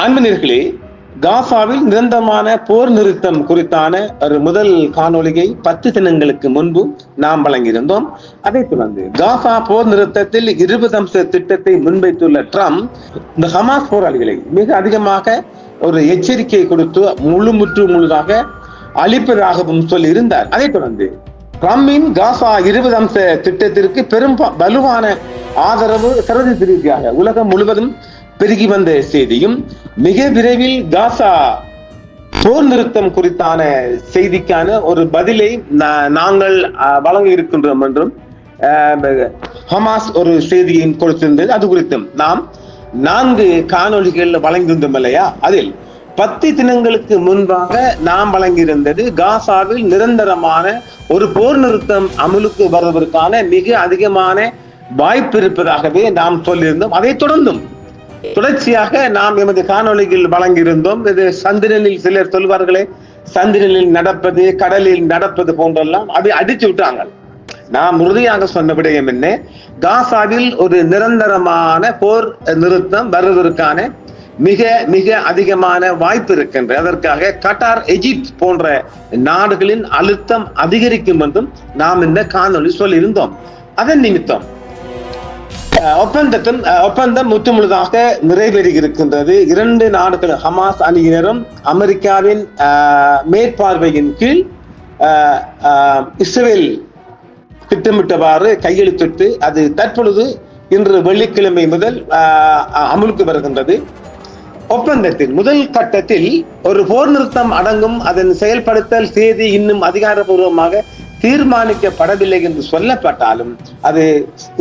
அன்பர்களே, காசாவில் நிரந்தரமான போர் நிறுத்தம் குறித்தான ஒரு முதல் காணொளியை 10 தினங்களுக்கு முன்பு நாம் வழங்கியிருந்தோம். அதைத் தொடர்ந்து காசா போர் நிறுத்தத்தில் 20 அம்ச திட்டத்தை முன்வைத்துள்ள ட்ரம்ப் இந்த ஹமாஸ் போராளிகளை மிக அதிகமாக ஒரு எச்சரிக்கை கொடுத்து முழுதாக அழிப்பதாகவும் சொல்லி இருந்தார். அதைத் தொடர்ந்து ட்ரம்பின் காசா 20 அம்ச திட்டத்திற்கு பெரும் வலுவான ஆதரவு சர்வதேச ரீதியாக உலகம் முழுவதும் பெருகி வந்த செய்தியும், மிக விரைவில் காசா போர் நிறுத்தம் குறித்தான செய்திக்கான ஒரு பதிலை நாங்கள் வழங்க இருக்கின்றோம் என்றும் ஹமாஸ் ஒரு செய்தியை கொடுத்திருந்தது. அது குறித்தும் நாம் 4 காணொளிகள் வழங்கியிருந்தோம் இல்லையா? அதில் 10 தினங்களுக்கு முன்பாக நாம் வழங்கியிருந்தது காசாவில் நிரந்தரமான ஒரு போர் நிறுத்தம் அமலுக்கு வருவதற்கான மிக அதிகமான வாய்ப்பு இருப்பதாகவே நாம் சொல்லியிருந்தோம். அதை தொடர்ச்சியாக நாம் எமது காணொளியில் வழங்கியிருந்தோம். இது சந்திரனில் சிலர் சொல்வார்களே, சந்திரனில் நடப்பது கடலில் நடப்பது போன்றெல்லாம் அதை அடிச்சு விட்டாங்க. நாம் உறுதியாக சொன்ன விடயம் என்ன, காசாவில் ஒரு நிரந்தரமான போர் நிறுத்தம் வருவதற்கான மிக மிக அதிகமான வாய்ப்பு இருக்கின்றது. அதற்காக கட்டார், எகிப்து போன்ற நாடுகளின் அழுத்தம் அதிகரிக்கும் என்றும் நாம் இந்த காணொளி சொல்லியிருந்தோம். அதன் நிமித்தம் ஒப்பந்தம் முற்றுமுழுதாக நிறைவேறியிருக்கின்றது. 2 நாடுகள் ஹமாஸ் அணியினரும் அமெரிக்காவின் மேற்பார்வையின் கீழ் இஸ்ரேல் திட்டமிட்டவாறு கையெழுத்திட்டு அது தற்பொழுது இன்று வெள்ளிக்கிழமை முதல் அமலுக்கு வருகின்றது. ஒப்பந்தத்தின் முதல் கட்டத்தில் ஒரு போர் நிறுத்தம் அடங்கும். அதன் செயல்படுத்தல் தேதி இன்னும் அதிகாரப்பூர்வமாக தீர்மானிக்கப்படவில்லை என்று சொல்லப்பட்டாலும் அது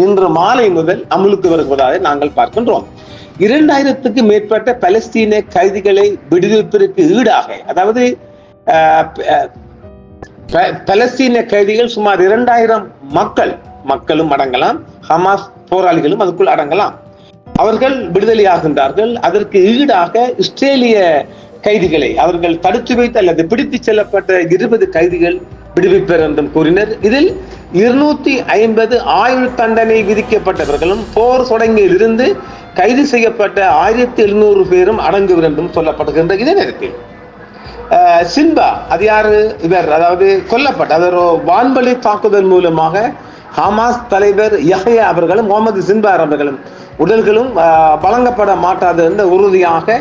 இன்று மாலை முதல் அமலுக்கு வருவதாக நாங்கள் பார்க்கின்றோம். 2000க்கு மேற்பட்ட பலஸ்தீன கைதிகளை விடுவிப்பதற்கு ஈடாக, அதாவது பலஸ்தீன கைதிகள் சுமார் 2000 மக்களும் அடங்கலாம், ஹமாஸ் போராளிகளும் அதுக்குள் அடங்கலாம். அவர்கள் விடுதலையாகின்றார்கள். அதற்கு ஈடாக இஸ்ரேலிய கைதிகளை அவர்கள் தடுத்து வைத்து அல்லது பிடித்து செல்லப்பட்ட 20 கைதிகள் விடுவிப்பர் என்றும் கூறினர். இதில் 250 ஆயுள் தண்டனை விதிக்கப்பட்டவர்களும் போர் தொடங்கியிலிருந்து கைது செய்யப்பட்ட 1700 பேரும் அடங்குவர் என்றும் சொல்லப்படுகின்ற இதே நேரத்தில் சின்பா அது யாரு, இவர் அதாவது கொல்லப்பட்ட அவர் வான்வழி தாக்குதல் மூலமாக ஹமாஸ் தலைவர் யஹ்யா அவர்களும் முகமது சின்பார் அவர்களும் உடல்களும் வழங்கப்பட மாட்டாது என்று உறுதியாக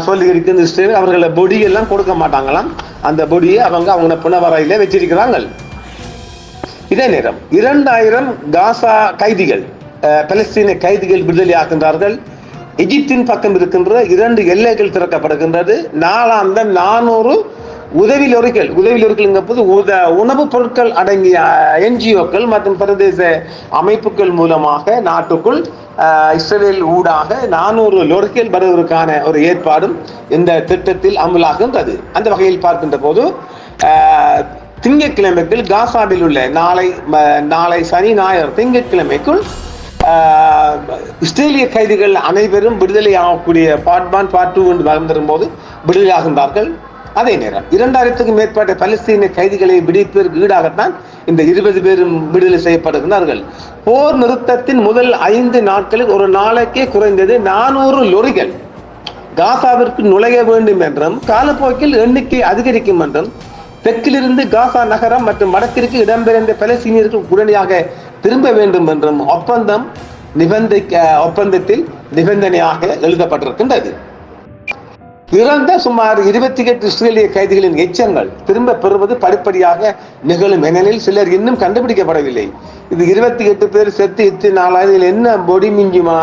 சொல்லி இருக்கின்ற இஸ்ரேல் அவர்களை பொடியெல்லாம் கொடுக்க மாட்டாங்களாம். அந்த பொடியை அவங்க புனவரையில வச்சிருக்கிறாங்க. இதே நேரம் 2000 காசா கைதிகள் பலஸ்தீன கைதிகள் விடுதலையாகின்றார்கள். எகிப்தின் பக்கம் இருக்கின்ற 2 எல்லைகள் திறக்கப்படுகின்றது. 400 உதவி லொரிகள் போது உணவுப் பொருட்கள் அடங்கிய என்ஜிஓக்கள் மற்றும் பிரதேச அமைப்புகள் மூலமாக நாட்டுக்குள் இஸ்ரேல் ஊடாக 400 லொரிகள் வருவதற்கான ஒரு ஏற்பாடும் இந்த திட்டத்தில் அமலாகின்றது. அந்த வகையில் பார்க்கின்ற போது திங்கட்கிழமைக்குள் காசாவில் உள்ள நாளை சனி ஞாயிறு திங்கட்கிழமைக்குள் இஸ்ரேலிய கைதிகள் அனைவரும் விடுதலை ஆகக்கூடிய பார்ட் 1 பார்ட் 2 என்று வளர்ந்திருக்கும் போது விடுதலையாகின்றார்கள். அதே நேரம் 2000க்கும் மேற்பட்ட பலஸ்தீன கைதிகளை விடுவிப்பதற்கு ஈடாகத்தான் இந்த 20 பேரும் விடுதலை செய்யப்படுகிறார்கள். போர் நிறுத்தத்தின் முதல் 5 நாட்களில் ஒரு நாளைக்கே குறைந்தது 400 லொரிகள் காசாவிற்கு நுழைய வேண்டும் என்றும் காலப்போக்கில் எண்ணிக்கை அதிகரிக்கும் என்றும் தெற்கிலிருந்து காசா நகரம் மற்றும் வடக்கிற்கு இடம்பெயர்ந்த பலஸ்தீனியர்கள் உடனடியாக திரும்ப வேண்டும் என்றும் ஒப்பந்தத்தில் நிபந்தனையாக எழுதப்பட்டிருக்கின்றது. இறந்த சுமார் 28 இஸ்ரேலிய கைதிகளின் எச்சங்கள் திரும்ப பெறுவது படிப்படியாக நிகழும். ஏனெனில் சிலர் இன்னும் கண்டுபிடிக்கப்படவில்லை. இது 28 பேர் செத்து 4 என்ன பொடி மிஞ்சுமா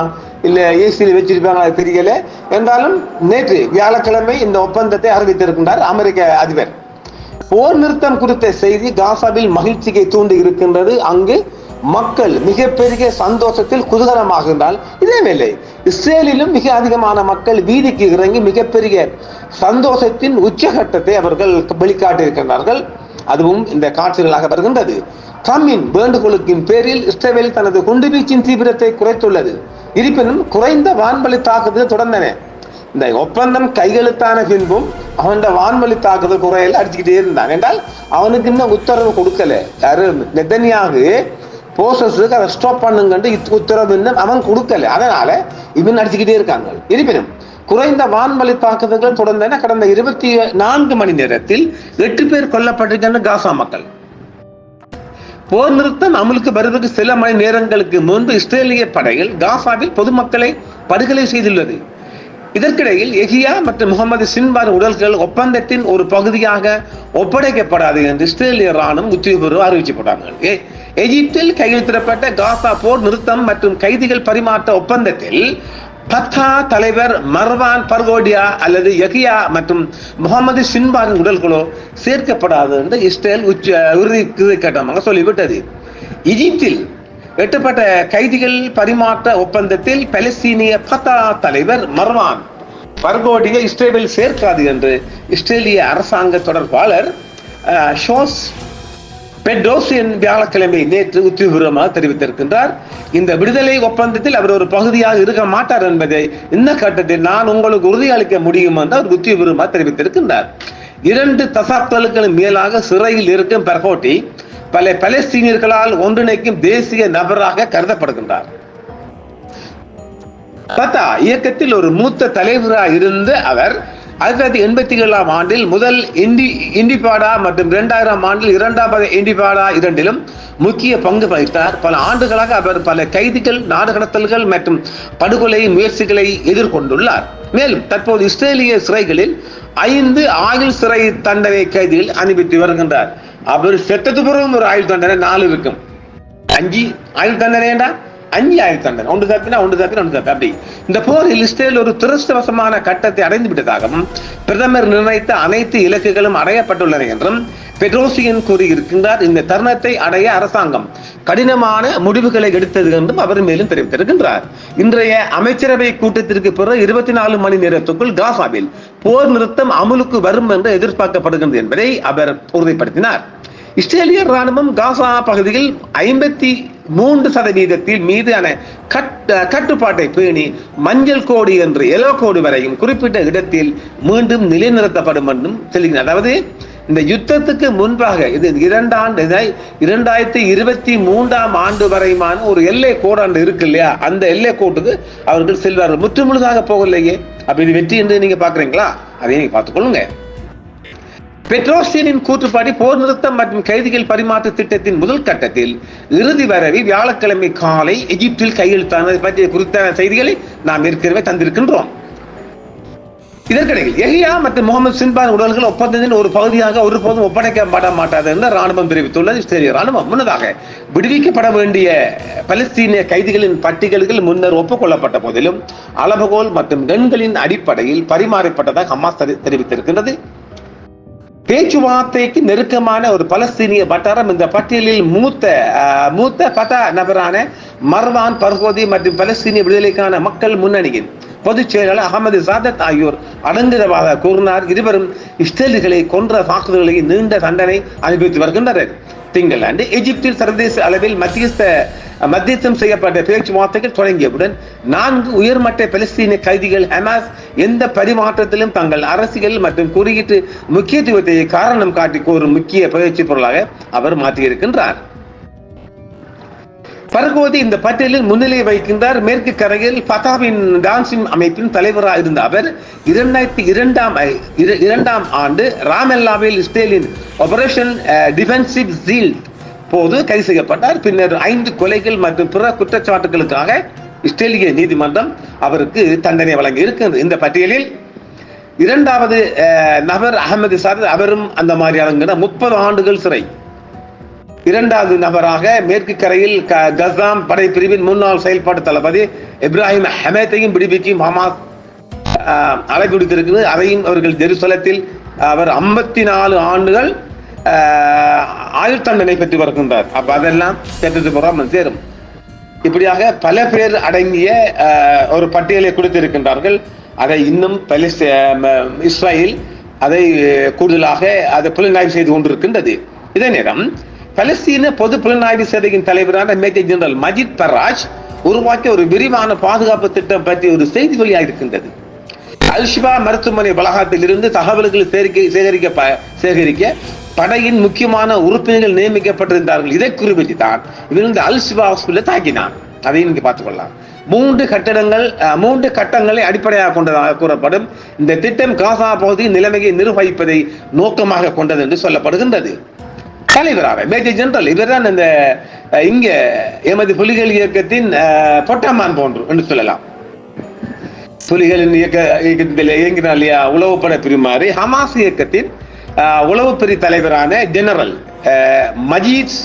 இல்ல ஏசியில் வச்சிருப்பாங்க தெரியல. என்றாலும் நேற்று வியாழக்கிழமை இந்த ஒப்பந்தத்தை அறிவித்திருக்கின்றார் அமெரிக்க அதிபர். போர் நிறுத்தம் குறித்த செய்தி காசாவில் மகிழ்ச்சியை தூண்டி இருக்கின்றது. அங்கு மக்கள் மிகப்பெரிய சந்தோஷத்தில் குதூகலமாகின்றால், இதேவேளை இஸ்ரேலிலும் மிக அதிகமான மக்கள் வீதிக்கு இறங்கி மிகப்பெரிய சந்தோஷத்தின் உச்சகட்டத்தை அவர்கள் வெளிக்காட்டியிருக்கின்றார்கள். அதுவும் இந்த காட்சிகளாக வருகின்றது. ட்ரம்பின் வேண்டுகோளுக்கின் பேரில் இஸ்ரேல் தனது குண்டுவீச்சின் தீவிரத்தை குறைத்துள்ளது. இருப்பினும் குறைந்த வான்வழி தாக்குதல் தொடர்ந்தன. இந்த ஒப்பந்தம் கையெழுத்தான பின்பும் அவன் வான்வழி தாக்குதல் குறையில் அடிச்சுக்கிட்டே இருந்தான். என்றால் அவனுக்கு இன்னும் உத்தரவு கொடுக்கல. யாரு நெதன்யாகு போசஸுக்கு அதை ஸ்டாப் பண்ணுங்கன்னு உத்தரவு இன்னும் அவன் கொடுக்கல. அதனால இவன் அடிச்சுக்கிட்டே இருக்காங்க. இருப்பினும் குறைந்த வான்வழி தாக்குதல்கள் தொடர்ந்தன. கடந்த 24 மணி நேரத்தில் 8 பேர் கொல்லப்பட்டிருக்கின்ற காசா மக்கள். போர் நிறுத்தம் அமலுக்கு வருவதற்கு சில மணி நேரங்களுக்கு முன்பு இஸ்ரேலிய படைகள் காசாவில் பொதுமக்களை படுகொலை செய்துள்ளது. இதற்கிடையில் எஹியா மற்றும் முகமது சின்வார் உடல்கள் ஒப்பந்தத்தின் ஒரு பகுதியாக ஒப்படைக்கப்படாது என்று இஸ்ரேலிய ராணுவம் உத்தியோகபூர்வ அறிவிக்கப்பட்டார்கள். எகிப்தில் கையெழுத்திடப்பட்ட காசா போர் நிறுத்தம் மற்றும் கைதிகள் பரிமாற்ற ஒப்பந்தத்தில் பத்தா தலைவர் மர்வான் பர்கோடியா அல்லது யகியா மற்றும் முகமது சின்வாரின் உடல்களோ சேர்க்கப்படாது என்று இஸ்ரேல் உறுதிக்கட்டமாக சொல்லிவிட்டது. எகிப்தில் எட்டப்பட்ட கைதிகள் பரிமாற்ற ஒப்பந்தத்தில் பலஸ்தீனிய பத்தா தலைவர் மர்வான் பர்கோடியா இஸ்ரேலில் சேர்க்காது என்று இஸ்ரேலிய அரசாங்க தொடர்பாளர் ஷோஸ் பெட்ரோசியன் வியாழக்கிழமை நேற்று உத்தியோகபூர்வமாக தெரிவித்திருக்கின்றார். இந்த விடுதலை ஒப்பந்தத்தில் அவர் ஒரு பகுதியாக இருக்க மாட்டார் என்பதை இந்த கட்டத்தில் நான் உங்களுக்கு உறுதியளிக்க முடியும் என்று அவர் உத்தியோகபூர்வமாக தெரிவித்திருக்கின்றார். 2 தசாப்தங்களுக்கு மேலாக சிறையில் இருக்கும் பர்கோடி பல பலஸ்தீனியர்களால் ஒன்றிணைக்கும் தேசிய நபராக கருதப்படுகின்றார். பத்தா இயக்கத்தில் ஒரு மூத்த தலைவராக இருந்து அவர் 1987 ஆண்டில் முதல் இண்டிபாடா மற்றும் 2000 ஆண்டில் 2வது இண்டிபாடா இரண்டிலும் முக்கிய பங்கு வகித்தார். பல ஆண்டுகளாக அவர் பல கைதிகள், நாடு கடத்தல்கள் மற்றும் படுகொலை முயற்சிகளை எதிர்கொண்டுள்ளார். மேலும் தற்போது இஸ்ரேலிய சிறைகளில் 5 ஆயுள் சிறை தண்டனை கைதிகள் அனுமதித்து வருகின்றார். அவர் செத்தது பிறகும் ஒரு ஆயுள் தண்டனை 4 இருக்கும். 5 ஆயுள் தண்டனை என்றா 5 ஆயுள் தண்டனை, ஒன்று தப்பினா அப்படி. இந்த போரில் இஸ்ரேல் ஒரு துரதிர்ஷ்டவசமான கட்டத்தை அடைந்து விட்டதாகவும் பிரதமர் நிர்ணயித்த அனைத்து இலக்குகளும் அடையப்பட்டுள்ளன என்றும் பெட்ரோசியன் கூறியிருக்கின்றார். இந்த தருணத்தை அடைய அரசாங்கம் கடினமான முடிவுகளை எடுத்தது என்றும் அவர் மேலும் தெரிவித்திருக்கின்றார். இன்றைய அமைச்சரவை கூட்டத்திற்கு பிறகு 24 மணி நேரத்துக்குள் காசாவில் போர் நிறுத்தம் அமுலுக்கு வரும் என்று எதிர்பார்க்கப்படுகிறது என்பதை அவர் உறுதிப்படுத்தினார். இஸ்ரேலிய ராணுவம் காசா பகுதியில் 53% மீதான கட்டுப்பாட்டை பேணி மஞ்சள் கோடு என்று எல்லோ கோடு வரையும் குறிப்பிட்ட இடத்தில் மீண்டும் நிலைநிறுத்தப்படும் என்றும் சொல்கிறார். அதாவது இந்த யுத்தத்துக்கு முன்பாக இது 2023 ஆண்டு வரையுமான ஒரு எல்லை கோடாண்டு இருக்கு இல்லையா, அந்த எல்லை கோட்டுக்கு அவர்கள் செல்வார்கள். முற்றுமுழுதாக போகலையே. அப்ப இது வெற்றி என்று நீங்க பாக்குறீங்களா? அதை நீங்க பார்த்துக்கொள்ளுங்க. பெட்ரோசியனின் கூற்றுப்படி போர் நிறுத்தம் மற்றும் கைதிகள் பரிமாற்ற திட்டத்தின் முதல் கட்டத்தில் இறுதி வரைவில் வியாழக்கிழமை காலை எகிப்தில் கையெழுத்தானது பற்றிய குறித்த செய்திகளை நாம் ஏற்கனவே தந்திருக்கின்றோம். இதற்கிடையில் எஹியா மற்றும் முகமது சின்வார் உடல்கள் ஒப்பந்தத்தின் ஒரு பகுதியாக ஒருபோதும் ஒப்படைக்கப்பட மாட்டாது என்று ராணுவம் தெரிவித்துள்ளது. இஸ்ரேலிய ராணுவம் முன்னதாக விடுவிக்கப்பட வேண்டிய பலஸ்தீனிய கைதிகளின் பட்டியல்கள் முன்னர் ஒப்புக்கொள்ளப்பட்ட போதிலும் அளவுகோல் மற்றும் எண்களின் அடிப்படையில் பரிமாறப்பட்டதாக ஹமாஸ் தெரிவித்திருக்கின்றது. பேச்சுவார்த்தைக்கு நெருக்கமான ஒரு பலஸ்தீனிய வட்டாரம் இந்த பட்டியலில் மூத்த பதா நபரான மர்வான் பர்கோதி மற்றும் பலஸ்தீனிய விடுதலைக்கான மக்கள் முன்னணியின் பொதுச் செயலாளர் அகமது சாதத் ஆகியோர் அடங்குவதாக கூறினார். இருவரும் இஸ்ரேலிகளை கொன்ற தாக்குதல்களை நீண்ட தண்டனை அனுபவித்து வருகின்றனர். திங்களன்று எகிப்தில் சர்வதேச அளவில் மத்தியஸ்தம் செய்யப்பட்ட பேச்சுவார்த்தைகள் தொடங்கியவுடன் 4 உயர்மட்ட பலஸ்தீன கைதிகள் ஹமாஸ் எந்த பரிமாற்றத்திலும் தங்கள் அரசியல் மற்றும் குறியீட்டு முக்கியத்துவத்தை காரணம் காட்டி கோரும் முக்கிய பயிற்சி பொருளாக அவர் மாற்றியிருக்கின்றார். பர்கோதி இந்த பட்டியலில் முன்னிலை வைக்கின்றார். மேற்கு கரையில் ஃபதாவின் டான்சிங் அமைப்பின் தலைவராக இருந்த அவர் 2002 ஆண்டு ராமெல்லாவில் இஸ்ரேலின் ஆபரேஷன் டிஃபென்சிவ் ஷீல்ட் போது கைது செய்யப்பட்டார். பின்னர் 5 கொலைகள் மற்றும் பிற குற்றச்சாட்டுகளுக்காக இஸ்ரேலிய நீதிமன்றம் அவருக்கு தண்டனை வழங்கி இருக்கிறது. இந்த பட்டியலில் 2வது நபர் அகமது சாதத், அவரும் அந்த மாதிரியான 30 ஆண்டுகள் சிறை. 2வது நபராக மேற்கு கரையில் கசாம் படைப்பிரிவின் முன்னாள் செயல்பாட்டு தளபதி இப்ராஹிம் ஹமேத்தையும் விடுவிக்கும் ஹமாஸ் அழைப்பு விடுத்திருக்கிறது. அதையும் அவர்கள் ஜெருசலத்தில் அவர் 54 ஆண்டுகள் ஆயுள் தண்டனை பெற்று வருகின்றார். அப்ப அதெல்லாம் பெற்றது புறாமல் சேரும். இப்படியாக பல பேர் அடங்கிய ஒரு பட்டியலை கொடுத்திருக்கின்றார்கள். அதை இன்னும் இஸ்ரேல் அதை கூடுதலாக அதை புலனாய்வு செய்து கொண்டிருக்கின்றது. இதே நேரம் பலஸ்தீன பொது புலனாய்வு சேவையின் தலைவரான மேஜர் ஜெனரல் மஜித் பராஜ் உருவாக்கிய ஒரு விரிவான பாதுகாப்பு திட்டம் பற்றி ஒரு செய்தி வெளியாக இருக்கின்றது. அல் ஷிபா மருத்துவமனை வளாகத்தில் இருந்து தகவல்களை சேகரிக்க படையின் முக்கியமான உறுப்பினர்கள் நியமிக்கப்பட்டிருந்தார்கள். இதை குறிப்பிட்டு தான் இவர் இந்த அல் ஷிபா ஹாஸ்பிட்டலை தாக்கினான். அதையும் நீங்க பார்த்துக்கொள்ளலாம். 3 கட்டங்களை அடிப்படையாக கொண்டதாக கூறப்படும் இந்த திட்டம் காசா பகுதியின் நிலைமையை நிர்வகிப்பதை நோக்கமாக கொண்டது என்று சொல்லப்படுகின்றது. தலைவராக மேஜர் ஜெனரல் இவர் தான் இந்த இங்க எமது புலிகள் இயக்கத்தின் பொட்டமான் போன்று என்று சொல்லலாம். புலிகளின் இயக்கத்தில் இயங்கினார் இல்லையா உளவுப்பட பிரிமாறி ஹமாஸ் இயக்கத்தின் உளவு பிரி தலைவரான ஜெனரல் மஜீத்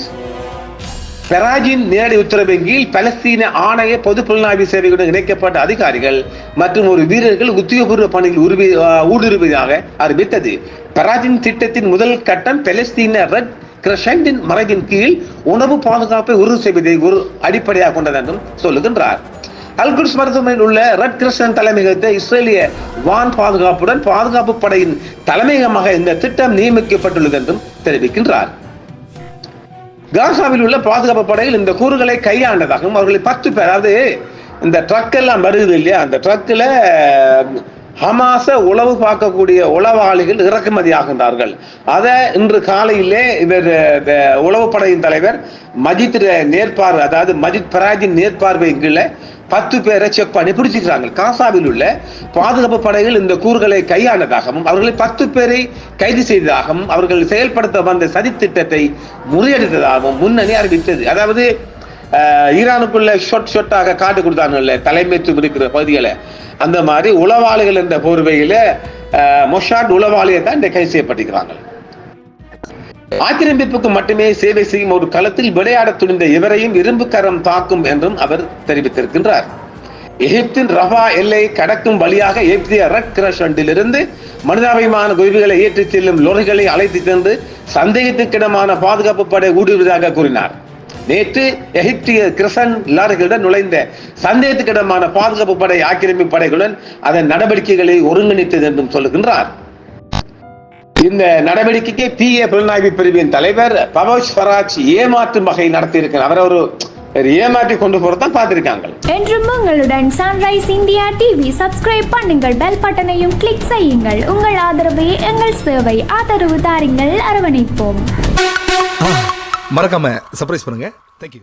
பெராஜின் நேரடி உத்தரவின் கீழ் பலஸ்தீன ஆணைய பொது புலனாய்வு சேவையுடன் இணைக்கப்பட்ட அதிகாரிகள் மற்றும் ஒரு வீரர்கள் உத்தியோகபூர்வ பணியில் ஊடுருவதாக அறிவித்தது. பெராஜின் திட்டத்தின் முதல் கட்டம் பலஸ்தீன ரெட் கிரஷண்டின் மறைவின் கீழ் உணவு பாதுகாப்பை உறுதி செய்வதை ஒரு அடிப்படையாக கொண்டது என்றும் சொல்லுகின்றார். அல்குட்ஸ் மருத்துவமனையில் உள்ள ரெட் கிரஷன் தலைமையகத்தை இஸ்ரேலிய வான் பாதுகாப்புடன் பாதுகாப்பு படையின் தலைமையகமாக இந்த திட்டம் நியமிக்கப்பட்டுள்ளது என்றும் தெரிவிக்கின்றார். காசாவில் உள்ள பாதுகாப்பு படையில் இந்த கூறுகளை கையாண்டதாகவும் அவர்களில் 10 பேர், அதாவது இந்த ட்ரக் எல்லாம் வருது இல்லையா, அந்த ட்ரக்கில் ஹமாஸ உளவு பார்க்கக்கூடிய உளவாளிகள் இறக்குமதி ஆகின்றார்கள். அதை இன்று காலையிலே இவர் உளவு படையின் தலைவர் மஜித் நேர்பார்வை, அதாவது மஜித் பெராஜின் நேர்பார்வை கீழே 10 பேரை செக் பண்ணி பிடிச்சிக்கிறாங்க. காசாவில் உள்ள பாதுகாப்பு படைகள் இந்த கூறுகளை கையாண்டதாகவும் அவர்களை 10 பேரை கைது செய்ததாகவும் அவர்கள் செயல்படுத்த வந்த சதி திட்டத்தை முறியடித்ததாகவும் முன்னணி அறிவித்தது. அதாவது ஈரானுக்குள்ள ஷொட்டாக காட்டு கொடுத்தாங்கல்ல தலைமைத்துவம் இருக்கிற பகுதிகளை, அந்த மாதிரி உளவாளிகள் என்ற போர்வையில மொஷாட் உளவாளியை தான் இந்த கைது செய்யப்பட்டிருக்கிறாங்க. ஆக்கிரமிப்புக்கு மட்டுமே சேவை செய்யும் ஒரு களத்தில் விளையாட துணிந்த இவரையும் இரும்பு கரம் தாக்கும் என்றும் அவர் தெரிவித்திருக்கின்றார். எகிப்தின் ரஃபா எல்லை கடக்கும் வழியாக எகிப்திய ரெட் கிரஷண்டிலிருந்து மனிதாபிமான குவிவுகளை ஏற்றிச் செல்லும் லொரிகளை அழைத்து சென்று சந்தேகத்துக்கிடமான பாதுகாப்பு படை ஊடுருவதாக கூறினார். நேற்று எகிப்திய கிரசன் லாரிகளுடன் நுழைந்த சந்தேகத்துக்கிடமான பாதுகாப்பு படை ஆக்கிரமிப்பு படைகளுடன் அதன் நடவடிக்கைகளை ஒருங்கிணைத்தது என்றும் சொல்லுகின்றார். இந்த நடவடிக்கைக்கு PA புலனாய்வு பிரிவின் தலைவர் பவோஷ் ஃபராஜ் ஏமாற்றும் வகையில் நடத்தியிருக்கிறார். அவரை ஒரு ஏமாற்றி கொண்டு போறதான் பார்த்திருக்காங்க. என்றும் உங்களுடன் சன்ரைஸ் இந்தியா டிவி சப்ஸ்கிரைப் பண்ணுங்கள், பெல் பட்டனையும் கிளிக் செய்யுங்கள். உங்கள் ஆதரவே எங்கள் சேவை. ஆதரவு தாருங்கள், அரவணைப்போம். மறக்காம சர்ப்ரைஸ் பண்ணுங்க. Thank you.